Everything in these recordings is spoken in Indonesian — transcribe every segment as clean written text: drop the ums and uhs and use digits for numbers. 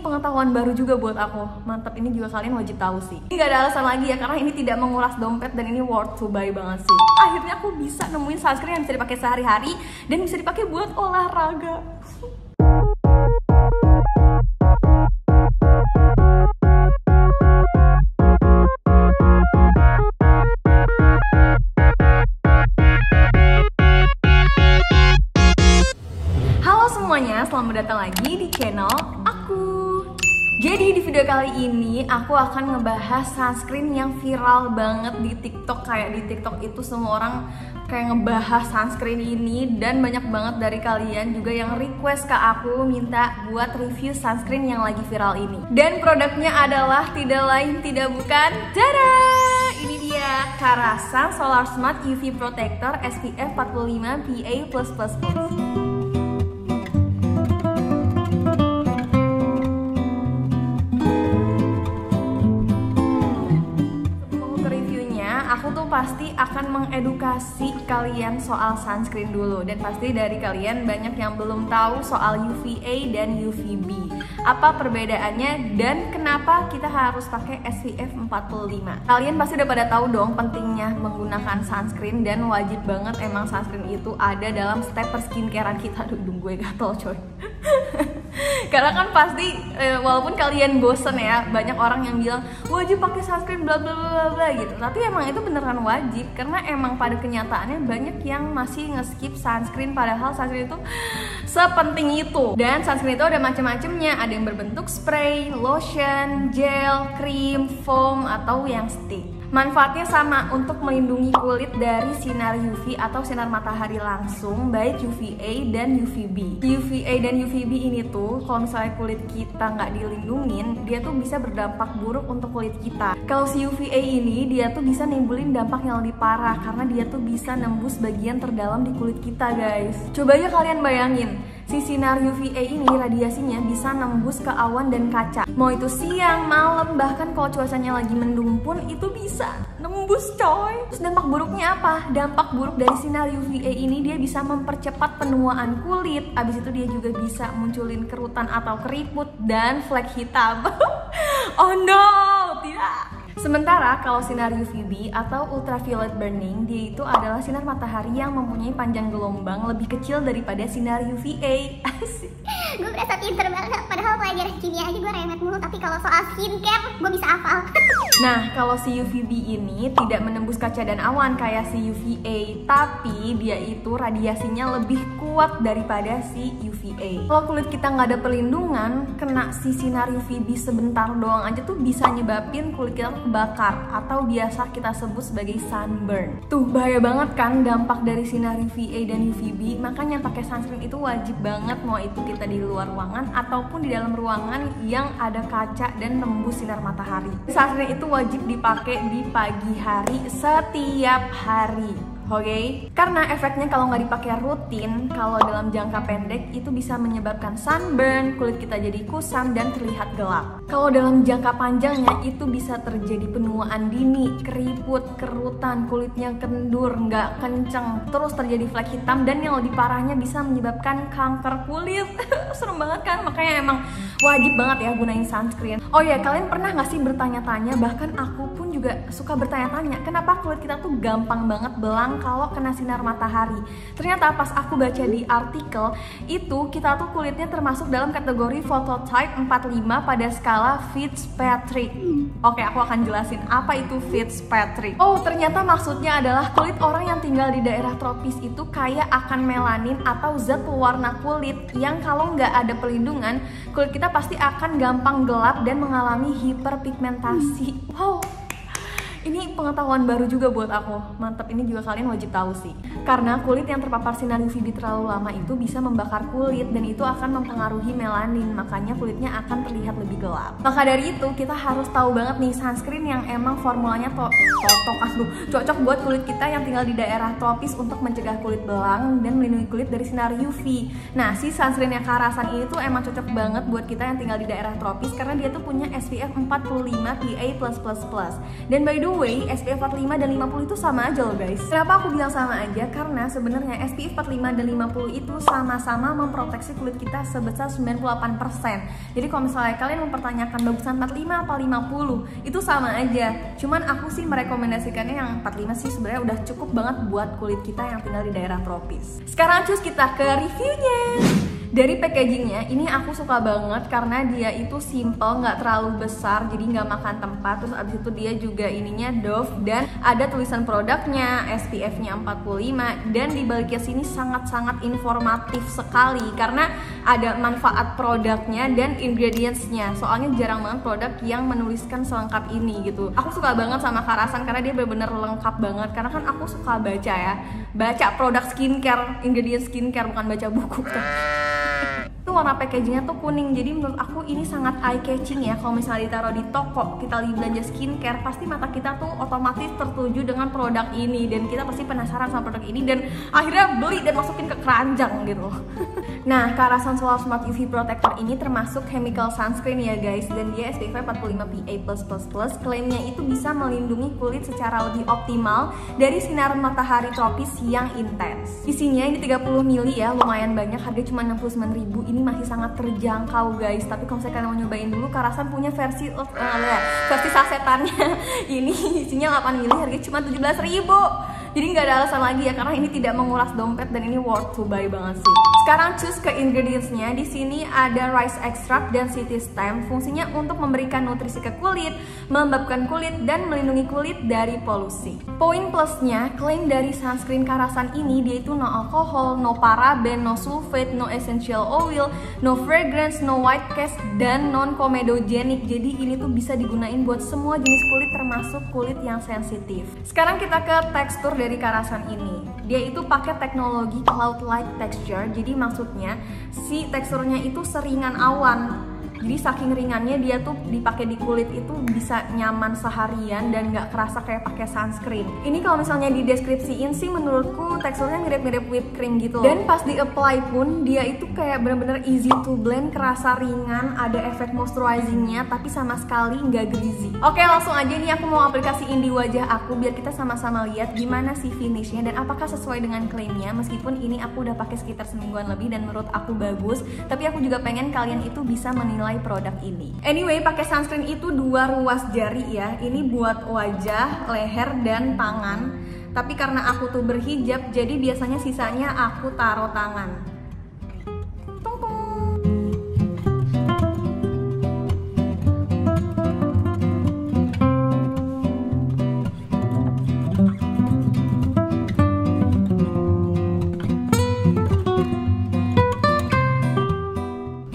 pengetahuan baru juga buat aku. Mantap, ini juga kalian wajib tahu sih. Ini gak ada alasan lagi ya, karena ini tidak menguras dompet dan ini worth to buy banget sih. Akhirnya aku bisa nemuin sunscreen yang bisa dipakai sehari-hari dan bisa dipakai buat olahraga. Semuanya, selamat datang lagi di channel aku. Jadi di video kali ini aku akan ngebahas sunscreen yang viral banget di TikTok. Kayak di TikTok itu semua orang kayak ngebahas sunscreen ini, dan banyak banget dari kalian juga yang request ke aku minta buat review sunscreen yang lagi viral ini. Dan produknya adalah tidak lain tidak bukan, tada! Ini dia, Karasan Solar Smart UV Protector SPF 45 PA+++. Aku tuh pasti akan mengedukasi kalian soal sunscreen dulu, dan pasti dari kalian banyak yang belum tahu soal UVA dan UVB. Apa perbedaannya dan kenapa kita harus pakai SPF 45? Kalian pasti udah pada tahu dong pentingnya menggunakan sunscreen, dan wajib banget emang sunscreen itu ada dalam step perskincarean kita. Aduh, gue gatel coy. Karena kan pasti walaupun kalian bosen ya, banyak orang yang bilang wajib pakai sunscreen bla bla bla bla gitu. Tapi emang itu beneran wajib, karena emang pada kenyataannya banyak yang masih nge-skip sunscreen, padahal sunscreen itu sepenting itu. Dan sunscreen itu ada macam-macamnya, ada yang berbentuk spray, lotion, gel, krim, foam, atau yang stick. Manfaatnya sama, untuk melindungi kulit dari sinar UV atau sinar matahari langsung, baik UVA dan UVB. UVA dan UVB ini tuh kalau misalnya kulit kita nggak dilindungin, dia tuh bisa berdampak buruk untuk kulit kita. Kalau si UVA ini, dia tuh bisa nimbulin dampak yang lebih parah, karena dia tuh bisa nembus bagian terdalam di kulit kita, guys. Coba aja kalian bayangin, si sinar UVA ini radiasinya bisa nembus ke awan dan kaca. Mau itu siang, malam, bahkan kalau cuacanya lagi mendung pun itu bisa nembus coy. Terus dampak buruknya apa? Dampak buruk dari sinar UVA ini, dia bisa mempercepat penuaan kulit. Abis itu dia juga bisa munculin kerutan atau keriput dan flek hitam. Oh no, tidak. Sementara kalau sinar UVB atau ultraviolet burning, dia itu adalah sinar matahari yang mempunyai panjang gelombang lebih kecil daripada sinar UVA. Asik. Gue berasa pinter banget, padahal pelajaran kimia aja gue remet mulu, tapi kalau soal skincare gue bisa hafal. Nah, kalau si UVB ini tidak menembus kaca dan awan kayak si UVA, tapi dia itu radiasinya lebih kuat daripada si UVA. Kalau kulit kita nggak ada perlindungan, kena si sinar UVB sebentar doang aja tuh bisa nyebabin kulit kita kebakar, atau biasa kita sebut sebagai sunburn. Tuh bahaya banget kan dampak dari sinar UVA dan UVB. Makanya pakai sunscreen itu wajib banget, mau itu kita di luar ruangan ataupun di dalam ruangan yang ada kaca dan tembus sinar matahari. Sunscreen itu wajib dipakai di pagi hari setiap hari. Oke, karena efeknya kalau nggak dipakai rutin, kalau dalam jangka pendek itu bisa menyebabkan sunburn, kulit kita jadi kusam dan terlihat gelap. Kalau dalam jangka panjangnya itu bisa terjadi penuaan dini, keriput, kerutan, kulitnya kendur, nggak kenceng, terus terjadi flek hitam, dan yang lebih parahnya bisa menyebabkan kanker kulit. Serem banget kan? Makanya emang wajib banget ya gunain sunscreen. Oh ya, kalian pernah nggak sih bertanya-tanya, bahkan aku pun juga suka bertanya-tanya, kenapa kulit kita tuh gampang banget belang kalau kena sinar matahari. Ternyata pas aku baca di artikel itu, kita tuh kulitnya termasuk dalam kategori phototype 45 pada skala Fitzpatrick. Oke, aku akan jelasin apa itu Fitzpatrick. Oh, ternyata maksudnya adalah kulit orang yang tinggal di daerah tropis itu kaya akan melanin atau zat pewarna kulit yang kalau nggak ada perlindungan, kulit kita pasti akan gampang gelap dan mengalami hiperpigmentasi. Wow, ini pengetahuan baru juga buat aku. Mantap, ini juga kalian wajib tahu sih. Karena kulit yang terpapar sinar UVB terlalu lama itu bisa membakar kulit, dan itu akan mempengaruhi melanin. Makanya kulitnya akan terlihat lebih gelap. Maka dari itu kita harus tahu banget nih sunscreen yang emang formulanya cocok buat kulit kita yang tinggal di daerah tropis untuk mencegah kulit belang dan melindungi kulit dari sinar UV. Nah, si sunscreen yang Karasan ini tuh emang cocok banget buat kita yang tinggal di daerah tropis, karena dia tuh punya SPF 45 PA+++. Dan by the way, SPF 45 dan 50 itu sama aja loh guys. Kenapa aku bilang sama aja? karena sebenarnya SPF 45 dan 50 itu sama-sama memproteksi kulit kita sebesar 98%. Jadi kalau misalnya kalian mempertanyakan bagusan 45 apa 50, itu sama aja. Cuman aku sih merekomendasikannya yang 45 sih, sebenarnya udah cukup banget buat kulit kita yang tinggal di daerah tropis. Sekarang cus kita ke reviewnya. Dari packagingnya, ini aku suka banget karena dia itu simple, nggak terlalu besar, jadi nggak makan tempat. Terus abis itu dia juga ininya Dove dan ada tulisan produknya, SPF-nya 45, dan di baliknya sini sangat-sangat informatif sekali karena ada manfaat produknya dan ingredients-nya. Soalnya jarang banget produk yang menuliskan selengkap ini gitu. Aku suka banget sama Karasan karena dia bener-bener lengkap banget. Karena kan aku suka baca ya, baca produk skincare, ingredient skincare, bukan baca buku. Itu warna packagingnya tuh kuning, jadi menurut aku ini sangat eye catching ya. Kalau misalnya ditaruh di toko, kita lagi belanja skincare, pasti mata kita tuh otomatis tertuju dengan produk ini dan kita pasti penasaran sama produk ini dan akhirnya beli dan masukin ke keranjang gitu. Nah, Karasan Solar Smart UV Protector ini termasuk chemical sunscreen ya guys, dan dia SPF 45 PA+++. Klaimnya itu bisa melindungi kulit secara lebih optimal dari sinar matahari tropis yang intens. Isinya ini 30 ml ya, lumayan banyak, harga cuma 69.000. Ini masih sangat terjangkau guys. Tapi kalau misalnya kalian mau nyobain dulu, Karasan punya versi sasetannya. Ini isinya 8 ml, harga cuma 17.000. Jadi nggak ada alasan lagi ya, karena ini tidak menguras dompet dan ini worth to buy banget sih. Sekarang cus ke ingredients-nya. Di sini ada rice extract dan city stem. Fungsinya untuk memberikan nutrisi ke kulit, melembabkan kulit, dan melindungi kulit dari polusi. Poin plusnya, klaim dari sunscreen Karasan ini dia itu no alkohol, no paraben, no sulfate, no essential oil, no fragrance, no white cast, dan non comedogenic. Jadi ini tuh bisa digunain buat semua jenis kulit termasuk kulit yang sensitif. Sekarang kita ke tekstur dari Karasan ini. Dia itu pakai teknologi cloud light texture. Jadi maksudnya si teksturnya itu seringan awan. Jadi saking ringannya dia tuh dipakai di kulit itu bisa nyaman seharian dan nggak kerasa kayak pakai sunscreen. Ini kalau misalnya di deskripsiin sih menurutku teksturnya mirip-mirip whipped cream gitu. Dan pas di apply pun dia itu kayak bener-bener easy to blend, kerasa ringan, ada efek moisturizingnya tapi sama sekali nggak greasy. Oke, langsung aja nih aku mau aplikasiin di wajah aku biar kita sama-sama lihat gimana sih finishnya dan apakah sesuai dengan klaimnya. Meskipun ini aku udah pakai sekitar semingguan lebih dan menurut aku bagus, tapi aku juga pengen kalian itu bisa menilai produk ini. Anyway, pakai sunscreen itu 2 ruas jari ya. Ini buat wajah, leher, dan tangan. Tapi karena aku tuh berhijab, jadi biasanya sisanya aku taruh tangan.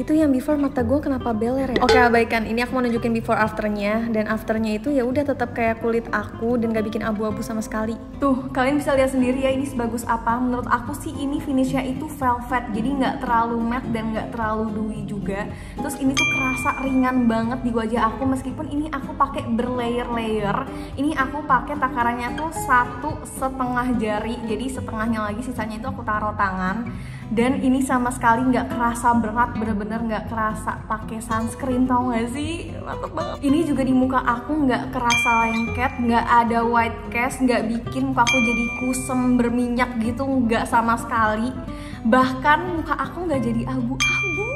Itu yang before mata gue kenapa beler ya? Oke, abaikan. Ini aku mau nunjukin before afternya. Dan afternya itu ya udah tetap kayak kulit aku dan gak bikin abu-abu sama sekali. Tuh, kalian bisa lihat sendiri ya ini sebagus apa. Menurut aku sih ini finishnya itu velvet. Jadi nggak terlalu matte dan nggak terlalu dewy juga. Terus ini tuh kerasa ringan banget di wajah aku. Meskipun ini aku pakai berlayer-layer. Ini aku pakai takarannya tuh 1,5 jari. Jadi setengahnya lagi, sisanya itu aku taruh tangan. Dan ini sama sekali nggak kerasa berat, bener-bener nggak kerasa pakai sunscreen, tau gak sih? Mantep banget. Ini juga di muka aku nggak kerasa lengket, nggak ada white cast, nggak bikin muka aku jadi kusem berminyak gitu, nggak sama sekali. Bahkan muka aku nggak jadi abu-abu.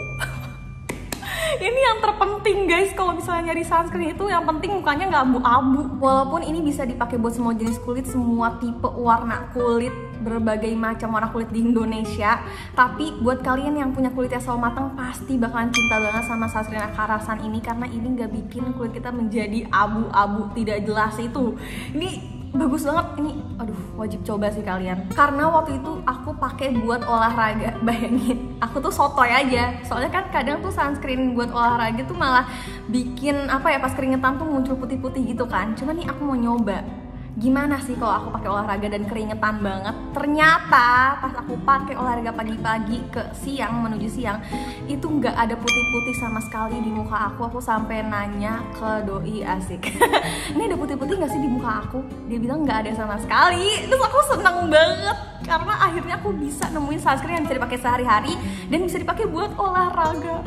Ini yang terpenting guys, kalau misalnya nyari sunscreen itu yang penting mukanya nggak abu-abu. Walaupun ini bisa dipakai buat semua jenis kulit, semua tipe warna kulit, berbagai macam warna kulit di Indonesia. Tapi buat kalian yang punya kulit yang selalu matang, pasti bakalan cinta banget sama sunscreen Karasan ini karena ini nggak bikin kulit kita menjadi abu-abu tidak jelas itu. Ini bagus banget, ini aduh wajib coba sih kalian. Karena waktu itu aku pakai buat olahraga, bayangin aku tuh sotoy aja. Soalnya kan kadang tuh sunscreen buat olahraga tuh malah bikin apa ya, pas keringetan tuh muncul putih-putih gitu kan. Cuma nih aku mau nyoba gimana sih kalau aku pakai olahraga dan keringetan banget. Ternyata pas aku pakai olahraga pagi-pagi ke siang menuju siang itu nggak ada putih-putih sama sekali di muka aku. Aku sampai nanya ke doi, asik, ini ada putih-putih nggak sih di muka aku? Dia bilang nggak ada sama sekali. Terus aku seneng banget karena akhirnya aku bisa nemuin sunscreen yang bisa dipakai sehari-hari dan bisa dipakai buat olahraga.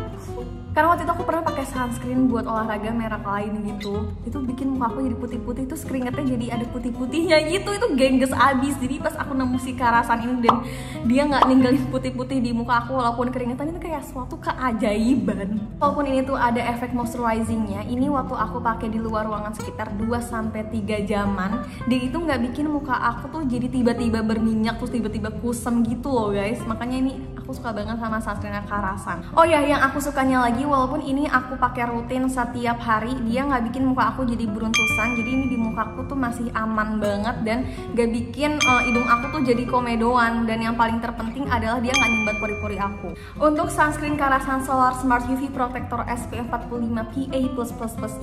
Karena waktu itu aku pernah pakai sunscreen buat olahraga merek lain gitu. Itu bikin muka aku jadi putih-putih, terus keringetnya jadi ada putih-putihnya gitu. Itu gengges abis. Jadi pas aku nemu si Karasan ini dan dia nggak ninggalin putih-putih di muka aku walaupun keringetan, itu kayak suatu keajaiban. Walaupun ini tuh ada efek moisturizingnya, ini waktu aku pakai di luar ruangan sekitar 2-3 jaman, dia itu nggak bikin muka aku tuh jadi tiba-tiba berminyak terus tiba-tiba kusem gitu loh guys. Makanya ini aku suka banget sama sunscreen Karasan. Oh ya, yang aku sukanya lagi, walaupun ini aku pakai rutin setiap hari, dia nggak bikin muka aku jadi beruntusan. Jadi ini di muka aku tuh masih aman banget dan nggak bikin hidung aku tuh jadi komedoan. Dan yang paling terpenting adalah dia nggak nyumbat pori-pori aku. Untuk sunscreen Karasan Solar Smart UV Protector SPF 45 PA+++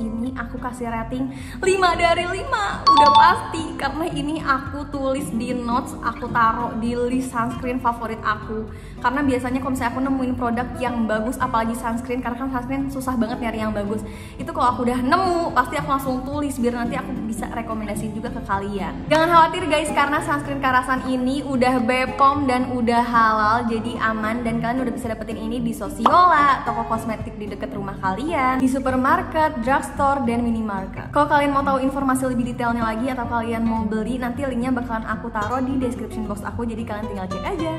ini aku kasih rating 5 dari 5. Udah pasti, karena ini aku tulis di notes, aku taruh di list sunscreen favorit aku. Karena biasanya kalau misalnya aku nemuin produk yang bagus, apalagi sunscreen, karena kan sunscreen susah banget nyari yang bagus, itu kalau aku udah nemu pasti aku langsung tulis biar nanti aku bisa rekomendasiin juga ke kalian. Jangan khawatir guys, karena sunscreen Karasan ini udah BPOM dan udah halal, jadi aman. Dan kalian udah bisa dapetin ini di Sosiola, toko kosmetik di deket rumah kalian, di supermarket, drugstore, dan minimarket. Kalau kalian mau tahu informasi lebih detailnya lagi atau kalian mau beli, nanti linknya bakalan aku taruh di description box aku, jadi kalian tinggal cek aja.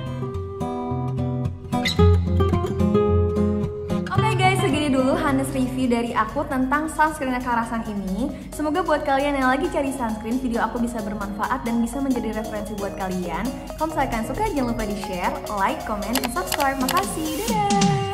Segini dulu Hanes review dari aku tentang sunscreen Karasan ini. Semoga buat kalian yang lagi cari sunscreen, video aku bisa bermanfaat dan bisa menjadi referensi buat kalian. Kalau misalkan suka, jangan lupa di share, like, comment, dan subscribe. Makasih, dadah!